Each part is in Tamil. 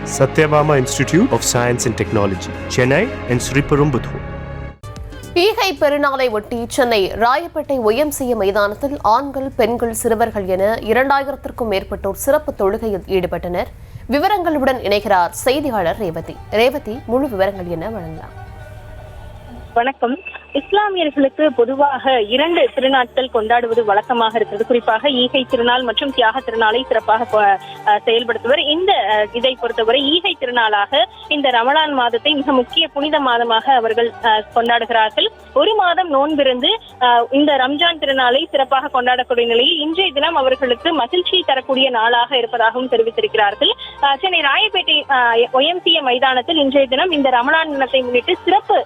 Satyabama Institute of Science and Technology, Chennai and Sriperumbudur. ஈகை பெருநாளை ஒட்டி சென்னை ராயப்பேட்டை ஒய்எம்சிஏ மைதானத்தில் ஆண்கள், பெண்கள், சிறுவர்கள் என 2000க்கும் மேற்பட்டோர் சிறப்பு தொழுகையில் ஈடுபட்டனர். விவரங்களுடன் இணைகிறார் செய்தியாளர் ரேவதி. முழு விவரங்கள் என வழங்கலாம். வணக்கம். இஸ்லாமியர்களுக்கு பொதுவாக 2 திருநாட்கள் கொண்டாடுவது வழக்கமாக இருக்கிறது. குறிப்பாக ஈகை திருநாள் மற்றும் தியாக திருநாளை சிறப்பாக செயல்படுத்துவர். இதை பொறுத்தவரை ஈகை திருநாளாக இந்த ரமலான் மாதத்தை மிக முக்கிய புனித மாதமாக அவர்கள் கொண்டாடுகிறார்கள். ஒரு மாதம் நோன்பிருந்து இந்த ரம்ஜான் திருநாளை சிறப்பாக கொண்டாடக்கூடிய நிலையில் இன்றைய தினம் அவர்களுக்கு மகிழ்ச்சியை தரக்கூடிய நாளாக இருப்பதாகவும் தெரிவித்திருக்கிறார்கள். சென்னை ராயப்பேட்டை ஒய்எம்சிஏ மைதானத்தில் இன்றைய தினம் இந்த ரமலான் தினத்தை முன்னிட்டு சிறப்பு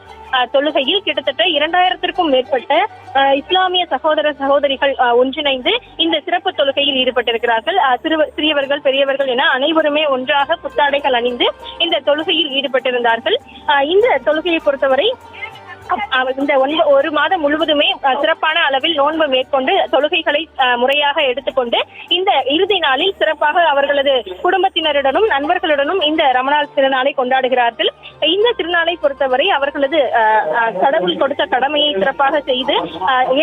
தொழுகையில் கிட்டத்தட்ட 2000க்கும் மேற்பட்ட இஸ்லாமிய சகோதர சகோதரிகள் ஒன்றிணைந்து இந்த சிறப்பு தொழுகையில் ஈடுபட்டிருக்கிறார்கள். சிறியவர்கள், பெரியவர்கள் என அனைவருமே ஒன்றாக புத்தாடைகள் அணிந்து இந்த தொழுகையில் ஈடுபட்டிருந்தார்கள். இந்த தொழுகையை பொறுத்தவரை இந்த ஒரு மாதம் முழுவதுமே சிறப்பான அளவில் நோன்பு மேற்கொண்டு தொழுகைகளை முறையாக எடுத்துக்கொண்டு இந்த இறுதி நாளில் சிறப்பாக அவர்களது குடும்பத்தினருடனும் நண்பர்களுடனும் இந்த ரமலான் திருநாளை கொண்டாடுகிறார்கள். இந்த திருநாளை பொறுத்தவரை அவர்களது கடவுள் கொடுத்த கடமையை சிறப்பாக செய்து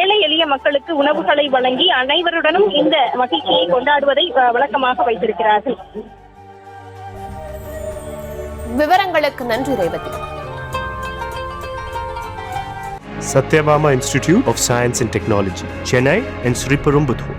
ஏழை எளிய மக்களுக்கு உணவுகளை வழங்கி அனைவருடனும் இந்த மகிழ்ச்சியை கொண்டாடுவதை வழக்கமாக வைத்திருக்கிறார்கள். விவரங்களுக்கு நன்றி Revathi. Satyabama Institute of Science and Technology, Chennai and Sriperumbudur.